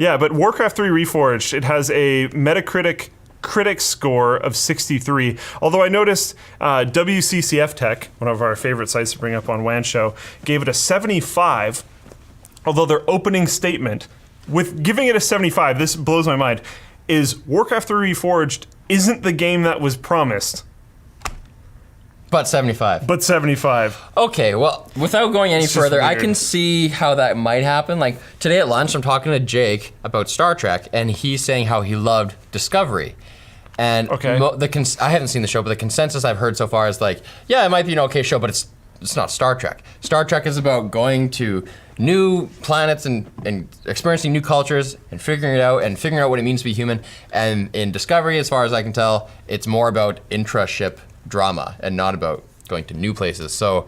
Yeah, but Warcraft 3 Reforged, it has a Metacritic critic score of 63. Although I noticed WCCF Tech, one of our favorite sites to bring up on WAN Show, gave it a 75. Although their opening statement, with giving it a 75, this blows my mind, is Warcraft 3 Reforged isn't the game that was promised. But 75. But 75. Okay, well, without going any further, I can see how that might happen. Like, today at lunch, I'm talking to Jake about Star Trek, and he's saying how he loved Discovery. And I haven't seen the show, but the consensus I've heard so far is like, yeah, it might be an okay show, but it's not Star Trek. Star Trek is about going to new planets and experiencing new cultures and figuring out what it means to be human. And in Discovery, as far as I can tell, it's more about intra-ship drama and not about going to new places. So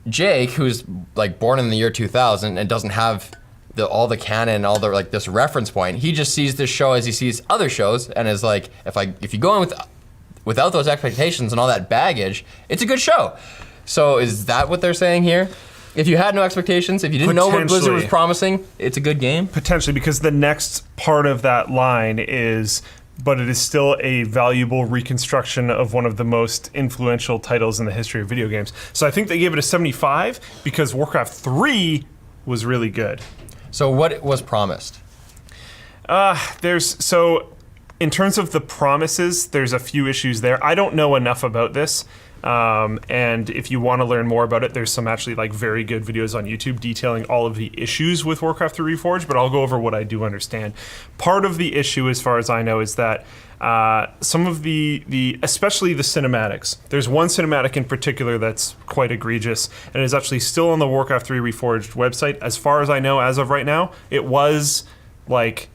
Jake, who's like born in the year 2000 and doesn't have all the canon, all the like this reference point, he just sees this show as he sees other shows and is like, if you go in without those expectations and all that baggage, it's a good show. So is that what they're saying here? If you had no expectations, if you didn't know what Blizzard was promising, it's a good game? Potentially, because the next part of that line is, but it is still a valuable reconstruction of one of the most influential titles in the history of video games. So I think they gave it a 75 because Warcraft 3 was really good. So what was promised? In terms of the promises, there's a few issues there. I don't know enough about this. And if you want to learn more about it, there's some actually like very good videos on YouTube detailing all of the issues with Warcraft 3 Reforged, but I'll go over what I do understand. Part of the issue, as far as I know, is that some of especially the cinematics. There's one cinematic in particular that's quite egregious, and is actually still on the Warcraft 3 Reforged website. As far as I know, as of right now, it was like,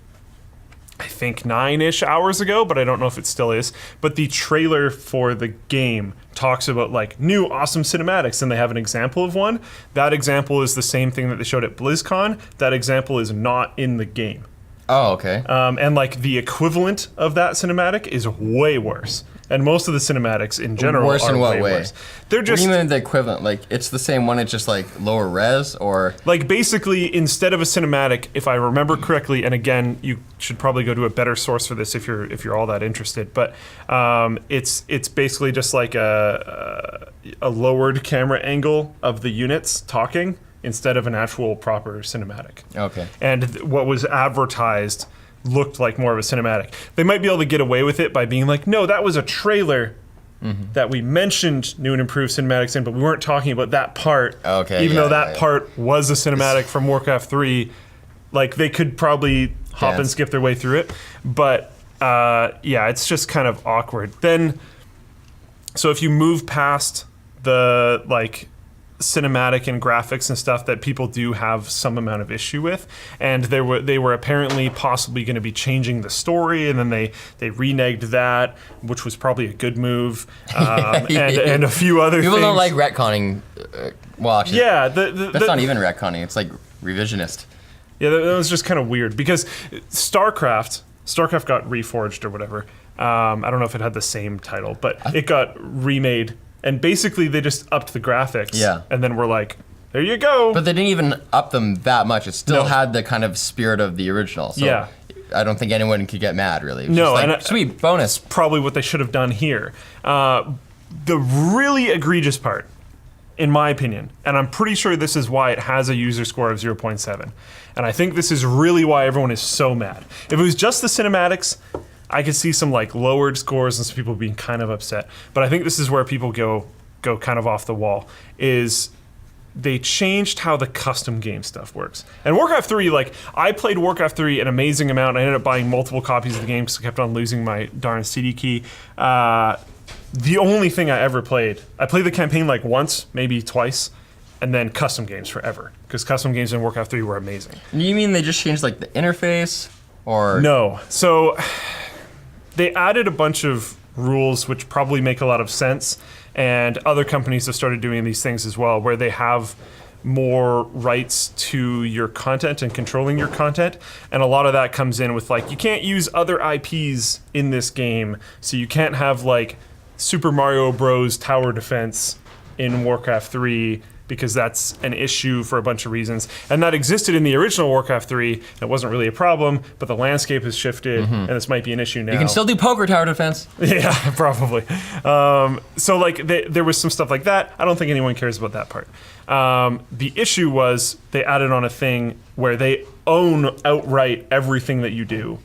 I think 9-ish hours ago, but I don't know if it still is. But the trailer for the game talks about like new awesome cinematics, and they have an example of one. That example is the same thing that they showed at BlizzCon. That example is not in the game. Oh, okay. And like the equivalent of that cinematic is way worse. And most of the cinematics in general worse are in what way way? Worse. They're just. What do you mean the equivalent? Like it's the same one, it's just like lower res, or like basically instead of a cinematic, if I remember correctly, and again you should probably go to a better source for this if you're all that interested. But it's basically just like a lowered camera angle of the units talking instead of an actual proper cinematic. Okay. And what was advertised looked like more of a cinematic. They might be able to get away with it by being like, no, that was a trailer that we mentioned new and improved cinematics in, but we weren't talking about that part. Okay. Even though that part was a cinematic from Warcraft 3, like they could probably hop and skip their way through it. But yeah, it's just kind of awkward. Then, so if you move past the like cinematic and graphics and stuff that people do have some amount of issue with, and they were apparently possibly going to be changing the story, and then they reneged that, which was probably a good move, and a few other people things. don't like retconning. Well, actually, yeah, that's not even retconning. It's like revisionist. Yeah, that was just kind of weird because StarCraft got reforged or whatever. I don't know if it had the same title, but it got remade. And basically, they just upped the graphics. Yeah. And then we're like, there you go. But they didn't even up them that much. It still had the kind of spirit of the original. So yeah. I don't think anyone could get mad, really. It was no, just like, and sweet, bonus. Probably what they should have done here. The really egregious part, in my opinion, and I'm pretty sure this is why it has a user score of 0.7, and I think this is really why everyone is so mad. If it was just the cinematics, I could see some like lowered scores and some people being kind of upset. But I think this is where people go kind of off the wall, is they changed how the custom game stuff works. And Warcraft 3, like, I played Warcraft 3 an amazing amount. I ended up buying multiple copies of the game because I kept on losing my darn CD key. The only thing I ever played, I played the campaign like once, maybe twice, and then custom games forever. Because custom games in Warcraft 3 were amazing. You mean they just changed like the interface? Or no. So they added a bunch of rules which probably make a lot of sense, and other companies have started doing these things as well, where they have more rights to your content and controlling your content, and a lot of that comes in with like, you can't use other IPs in this game, so you can't have like Super Mario Bros. Tower Defense in Warcraft 3 because that's an issue for a bunch of reasons. And that existed in the original Warcraft 3, and it wasn't really a problem, but the landscape has shifted, and this might be an issue now. You can still do poker tower defense. Yeah, probably. So like there was some stuff like that. I don't think anyone cares about that part. The issue was they added on a thing where they own outright everything that you do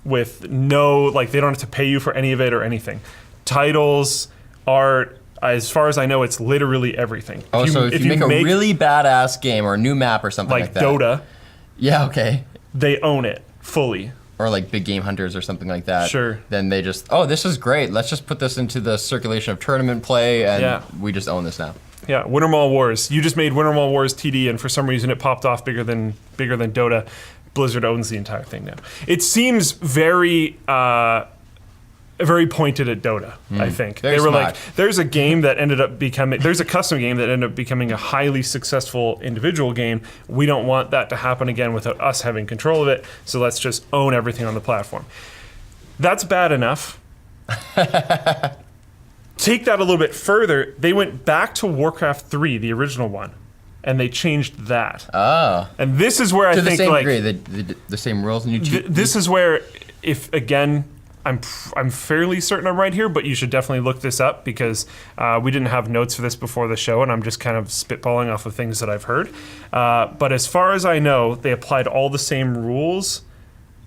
with no, like they don't have to pay you for any of it or anything. Titles, art, as far as I know, it's literally everything. Oh, so if you make a really badass game or a new map or something like that. Like Dota. Yeah, okay. They own it fully. Or like Big Game Hunters or something like that. Sure. Then they just, oh, this is great. Let's just put this into the circulation of tournament play, and we just own this now. Yeah, Winter Mall Wars. You just made Winter Mall Wars TD, and for some reason it popped off bigger than Dota. Blizzard owns the entire thing now. It seems very pointed at Dota, I think. Very they were smart. like, there's a game that ended up becoming, there's a custom game that ended up becoming a highly successful individual game. We don't want that to happen again without us having control of it, so let's just own everything on the platform. That's bad enough. Take that a little bit further, they went back to Warcraft 3, the original one, and they changed that. Oh. And this is where I think, to the same like, degree, the same rules, and this is where, if again, I'm fairly certain I'm right here, but you should definitely look this up because we didn't have notes for this before the show, and I'm just kind of spitballing off of things that I've heard. But as far as I know, they applied all the same rules,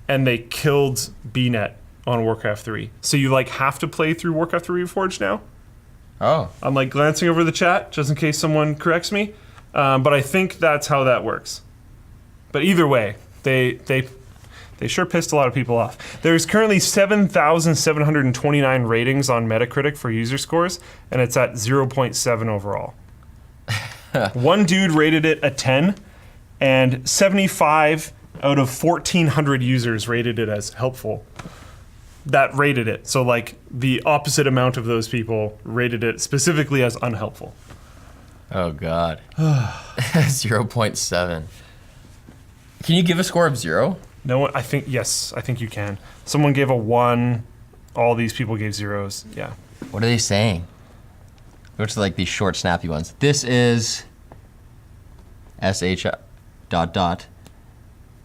and they killed BNet on Warcraft 3. So you like have to play through Warcraft 3 Reforged now. Oh. I'm like glancing over the chat just in case someone corrects me, but I think that's how that works. But either way, they sure pissed a lot of people off. There's currently 7,729 ratings on Metacritic for user scores, and it's at 0.7 overall. One dude rated it a 10, and 75 out of 1,400 users rated it as helpful. That rated it. So like the opposite amount of those people rated it specifically as unhelpful. Oh God. 0.7. Can you give a score of 0? No one, I think you can. Someone gave a 1, all these people gave 0s, yeah. What are they saying? Go to like these short snappy ones. This is SH ...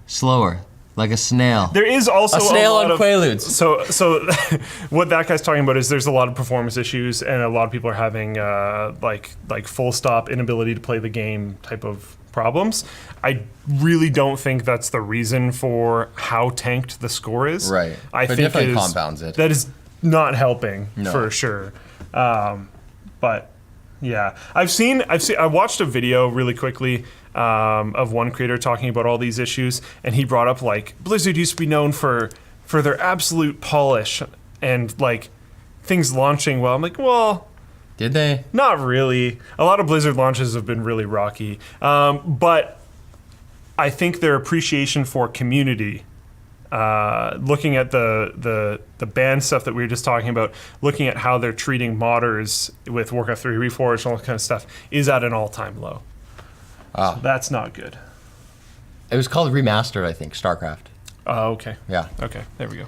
slower. Like a snail. There is also a snail lot on Quaaludes. So what that guy's talking about is there's a lot of performance issues, and a lot of people are having like full stop inability to play the game type of problems. I really don't think that's the reason for how tanked the score is. Right. I but think definitely compounds it. That is not helping for No. sure. But yeah, I watched a video really quickly of one creator talking about all these issues, and he brought up like Blizzard used to be known for their absolute polish and like things launching well. I'm like, well, did they? Not really. A lot of Blizzard launches have been really rocky, but I think their appreciation for community, looking at the band stuff that we were just talking about, looking at how they're treating modders with Warcraft 3 Reforged and all that kind of stuff, is at an all-time low. So that's not good. It was called Remastered, I think, StarCraft. Oh, okay. Yeah. Okay, there we go.